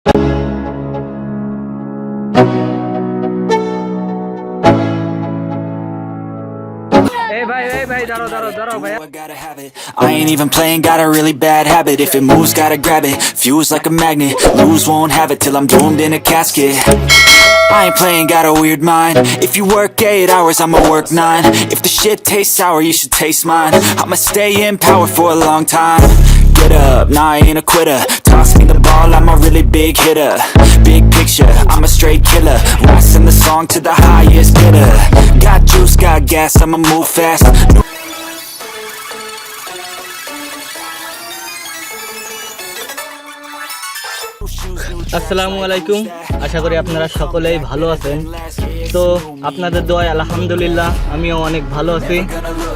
I ain't even playing, got a really bad habit. If it moves, gotta grab it. Fuse like a magnet, lose, won't have it till I'm doomed in a casket. I ain't playing, got a weird mind. If you work 8 hours, I'ma work 9. If the shit tastes sour, you should taste mine. I'ma stay in power for a long time. Get up, nah, I ain't a quitter. Toss me the ball, I'm a really big hitter. Big picture, I'm a straight killer. Rising the song to the highest bidder. Got juice, got gas, I'ma move fast. আসসালামুআলাইকুম, আশা করি আপনারা সকলেই ভালো আছেন। তো আপনাদের দোয়ায় আলহামদুলিল্লাহ আমিও অনেক ভালো আছি।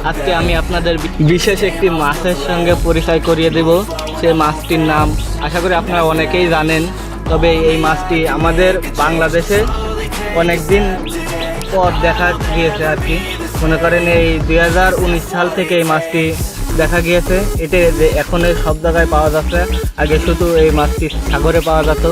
আজকে আমি আপনাদের বিশেষ একটি মাছের সঙ্গে পরিচয় করিয়ে দেব। সে মাছটির নাম আশা করি আপনারা অনেকেই জানেন, তবে এই মাছটি আমাদের বাংলাদেশে অনেক দিন পর দেখা গিয়েছে আর কি। মনে করেন এই 2019 সাল থেকে এই মাছটি দেখা গিয়েছে। এটা এখন সব জায়গায় পাওয়া যাচ্ছে। আগে শুধু এই মাছটি সাগরে পাওয়া যেত,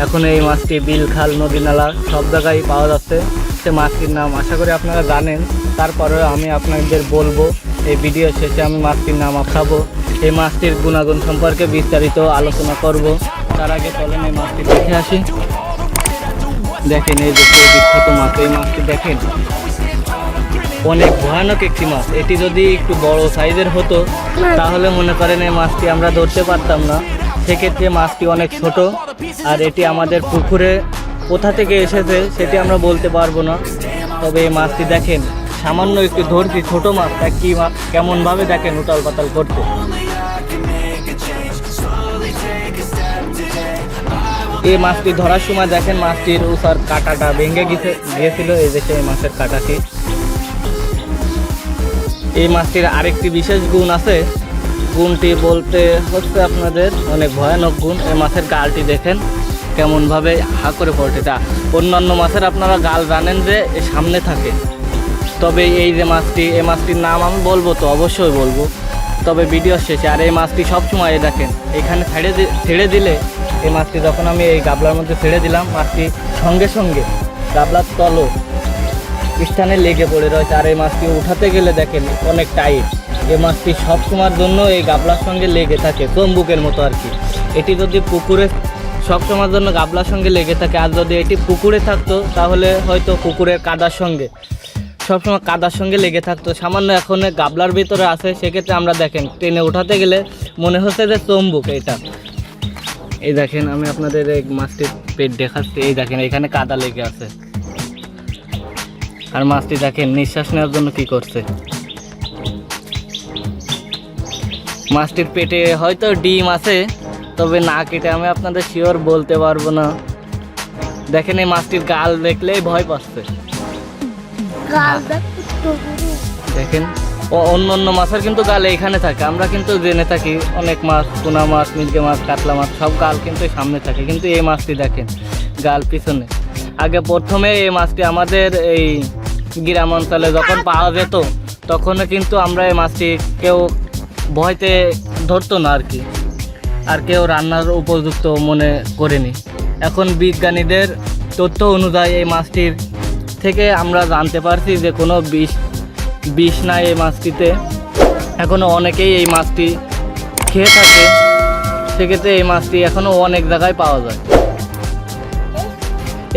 এখন এই মাছটি বিল, খাল, নদী, নালা সব জায়গায় পাওয়া যাচ্ছে। সে মাছটির নাম আশা করি আপনারা জানেন, তারপরেও আমি আপনাদের বলবো। এই ভিডিও শেষে আমি মাছটির নাম আঁকাবো, এই মাছটির গুণাগুণ সম্পর্কে বিস্তারিত আলোচনা করব। তার আগে চলেন এই মাছটি দেখে আসি। দেখেন এই যে বিখ্যাত মাছ, এই মাছটি দেখেন অনেক ভয়ানক একটি মাছ। এটি যদি একটু বড় সাইজের হতো তাহলে মনে করেন এই মাছটি আমরা ধরতে পারতাম না। সেক্ষেত্রে মাছটি অনেক ছোট, আর এটি আমাদের পুকুরে কোথা থেকে এসেছে সেটি আমরা বলতে পারবো না। তবে এই মাছটি দেখেন সামান্য একটু ধরছি, ছোট মাছ, তা কি কেমনভাবে দেখেন উতাল পাতাল করতে। এই মাছটি ধরার সময় দেখেন মাছটির উসার কাঁটাটা ভেঙে গিয়েছিল। এই যে সেই মাছের কাঁটাটি। এই মাছটির আরেকটি বিশেষ গুণ আছে, গুণটি বলতে হচ্ছে আপনাদের অনেক ভয়ানক গুণ। এই মাছের গালটি দেখেন কেমনভাবে হা করে পড়ে। অন্যান্য মাছের আপনারা গাল জানেন যে সামনে থাকে, তবে এই যে মাছটি, এই মাছটির নাম আমি বলবো, তো অবশ্যই বলবো, তবে ভিডিও শেষে। আর এই মাছটি সবসময় দেখেন এখানে ছেড়ে দিলে, এই মাছটি যখন আমি এই গাবলার মধ্যে ছেড়ে দিলাম, মাছটি সঙ্গে সঙ্গে গাবলার তলো স্থানে লেগে পড়ে রয়েছে। আর এই মাছটি উঠাতে গেলে দেখেন অনেক টাইট। এই মাছটি সব সময়ের জন্য এই গাবলার সঙ্গে লেগে থাকে, চম্বুকের মতো আর কি। এটি যদি পুকুরে সব সময়ের জন্য গাবলার সঙ্গে লেগে থাকে, আর যদি এটি পুকুরে থাকতো তাহলে হয়তো পুকুরের কাদার সঙ্গে সবসময় কাদার সঙ্গে লেগে থাকতো। সামান্য এখন গাবলার ভিতরে আছে, সেক্ষেত্রে আমরা দেখেন টেনে উঠাতে গেলে মনে হচ্ছে যে চম্বুক এটা। এই দেখেন আমি আপনাদের এই মাছটির পেট দেখাচ্ছি। এই দেখেন এখানে কাদা লেগে আছে, আর মাছটি দেখেন নিঃশ্বাস নেওয়ার জন্য কি করছে। মাছটির পেটে হয়তো ডিম আছে, তবে না কেটে আমি আপনাদের শিওর বলতে পারবো না। দেখেন এই মাছটির গাল দেখলেই ভয় পাচ্ছে। দেখেন অন্য মাছের কিন্তু গাল এইখানে থাকে, আমরা কিন্তু জেনে থাকি অনেক মাছ, টুনা মাছ, মিলকে মাছ, কাতলা মাছ সব গাল কিন্তু সামনে থাকে, কিন্তু এই মাছটি দেখেন গাল পিছনে। আগে প্রথমে এই মাছটি আমাদের এই গ্রাম অঞ্চলে যখন পাওয়া যেত তখনও কিন্তু আমরা এই মাছটি কেউ ভয়তে ধরতো না আর কি, আর কেউ রান্নার উপযুক্ত মনে করেনি। এখন বিজ্ঞানীদের তথ্য অনুযায়ী এই মাছটির থেকে আমরা জানতে পারছি যে কোনো বিষ নাই এই মাছটিতে। এখনও অনেকেই এই মাছটি খেয়ে থাকে, সেক্ষেত্রে এই মাছটি এখনও অনেক জায়গায় পাওয়া যায়।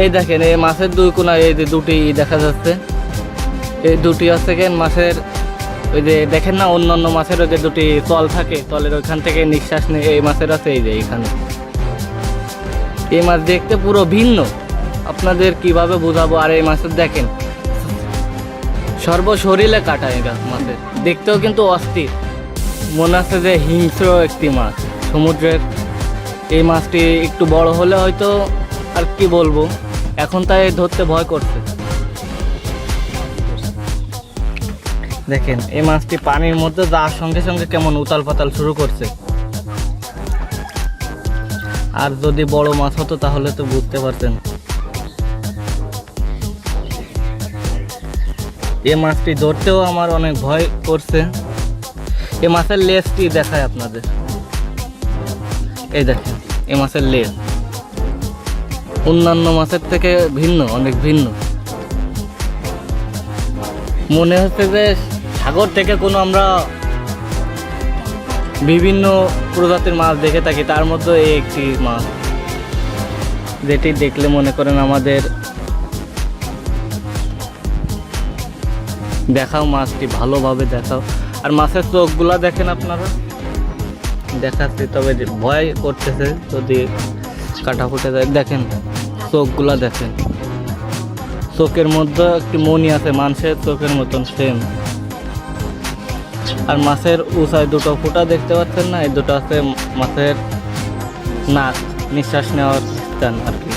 এই দেখেন এই মাছের দুই কোনায় এই যে দুটি দেখা যাচ্ছে, এই দুটি হচ্ছে মাছের ওই যে দেখেন না অন্যান্য মাছের ওই যে দুটি তল থাকে, তলের ওইখান থেকে নিঃশ্বাস নিয়ে এই মাছের আছে এই যে এইখানে। এই মাছ দেখতে পুরো ভিন্ন, আপনাদের কিভাবে বোঝাবো। আর এই মাছের দেখেন সর্বশরীরে কাটা, এই মাছের দেখতেও কিন্তু অস্থির, মনে হচ্ছে যে হিংস্র একটি মাছ সমুদ্রের। এই মাছটি একটু বড় হলে হয়তো আর কি বলবো, এখন তাই ধরতে ভয় করছে। দেখেন এই মাছটি পানির মধ্যে যাওয়ার সঙ্গে সঙ্গে কেমন উতাল পাতাল শুরু করছে। আর যদি বড় মাছ হতো তাহলে তো বুঝতে পারতেন। এই মাছটি ধরতেও আমার অনেক ভয় করছে। এই মাছের লেজটি দেখায় আপনাদের, এই দেখেন এই মাছের লেজ অন্যান্য মাছের থেকে ভিন্ন, অনেক ভিন্ন। মনে হচ্ছে যে সাগর থেকে কোনো আমরা বিভিন্ন প্রজাতির মাছ দেখে থাকি, তার মধ্যে এই একটি মাছ, যেটি দেখলে মনে করেন আমাদের দেখাও, মাছটি ভালোভাবে দেখাও। আর মাছের চোখগুলা দেখেন আপনারা, দেখাচ্ছি, তবে ভয় করতেছে যদি কাটা ফুটে যায়। দেখেন চোখগুলা দেখেন, চোখের মধ্যে একটি মনি আছে মানুষের চোখের মতন সেম। আর মাছের উঁচায় দুটো ফুটা দেখতে পাচ্ছেন না, এই দুটো আছে মাছের নাক, নিঃশ্বাস নেওয়ার স্থান আর কি।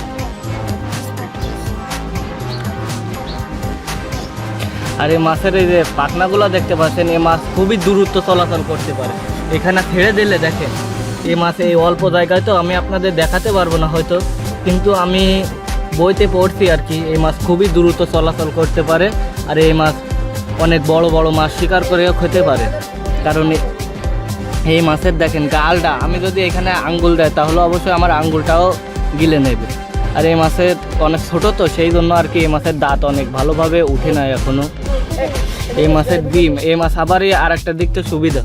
আর এই মাছের এই যে পাখনাগুলো দেখতে পাচ্ছেন, এই মাছ খুবই দ্রুত চলাচল করতে পারে। এখানে ছেড়ে দিলে দেখেন এই মাছ এই অল্প জায়গায়, তো আমি আপনাদের দেখাতে পারবো না হয়তো, কিন্তু আমি বইতে পড়ছি আর কি, এই মাছ খুবই দ্রুত চলাচল করতে পারে। আর এই মাছ অনেক বড় বড় মাছ শিকার করেও খেতে পারে, কারণ এই মাছের দেখেন গালটা, আমি যদি এখানে আঙ্গুল দেয় তাহলে অবশ্যই আমার আঙ্গুলটাও গিলে নেবে। আর এই মাছের অনেক ছোট, তো সেই জন্য আর কি এই মাছের দাঁত অনেক ভালোভাবে উঠে নাই এখনো। এই মাছের ডিম, এই মাছ আবারই আর একটা দিক তো সুবিধা,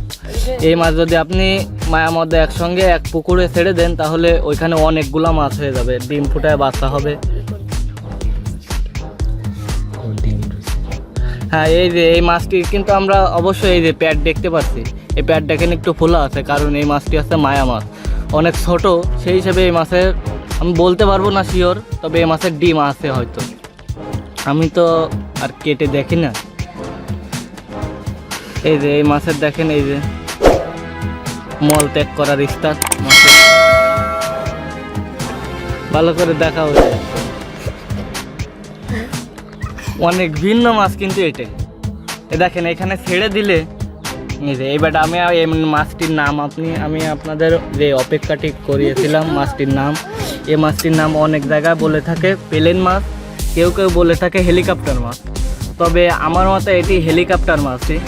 এই মাছ যদি আপনি মায়ার মধ্যে একসঙ্গে এক পুকুরে ছেড়ে দেন তাহলে ওইখানে অনেকগুলা মাছ হয়ে যাবে, ডিম ফুটায় বাচ্চা হবে। হ্যাঁ, এই যে এই মাছটি কিন্তু আমরা অবশ্যই এই যে প্যাড দেখতে পাচ্ছি, এই প্যাড দেখেন একটু খোলা আছে, কারণ এই মাছটি আছে মায়া মাছ, অনেক ছোট, সেই হিসেবে এই মাছের আমি বলতে পারবো না শিওর, তবে এই মাছের ডিম আছে হয়তো, আমি তো আর কেটে দেখি না। এই যে এই মাছের দেখেন এই যে মল ত্যাগ করার স্টার্ট, মাছের ভালো করে দেখা হচ্ছে, অনেক ভিন্ন মাছ কিন্তু এটা। এ দেখেন এখানে ছেড়ে দিলে এই যে এবার আমি এই মাছটির নাম আমি আপনাদের যে অপেক্ষাটি করিয়েছিলাম মাছটির নাম, এই মাছটির নাম অনেক জায়গায় বলে থাকে প্লেন মাছ, কেউ কেউ বলে থাকে হেলিকপ্টার মাছ, তবে আমার মতে এটি হেলিকপ্টার মাছই,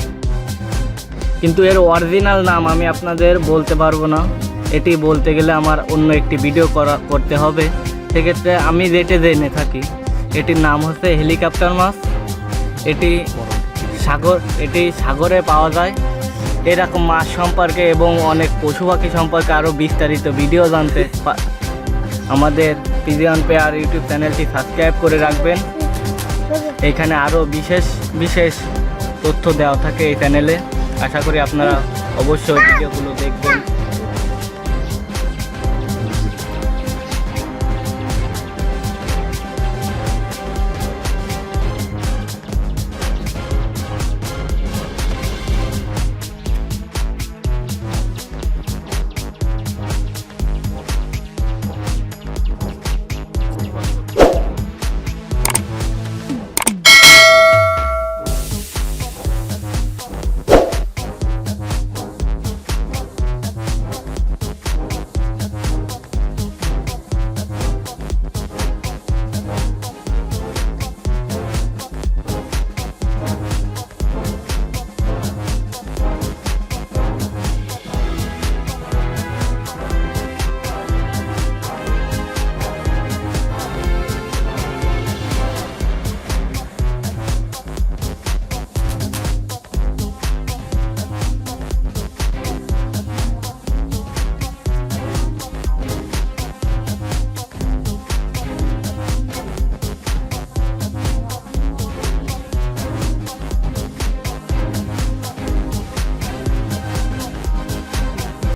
কিন্তু এর অরিজিনাল নাম আমি আপনাদের বলতে পারবো না, এটি বলতে গেলে আমার অন্য একটি ভিডিও করতে হবে। সেক্ষেত্রে আমি যেটা জেনে থাকি এটির নাম হচ্ছে হেলিকপ্টার মাছ। এটি সাগরে পাওয়া যায়। এরকম মাছ সম্পর্কে এবং অনেক পশু পাখি সম্পর্কে আরও বিস্তারিত ভিডিও জানতে আমাদের পিজিয়ন পেয়ার ইউটিউব চ্যানেলটি সাবস্ক্রাইব করে রাখবেন। এখানে আরও বিশেষ তথ্য দেওয়া থাকে এই চ্যানেলে। আশা করি আপনারা অবশ্যই ভিডিওগুলো দেখবেন।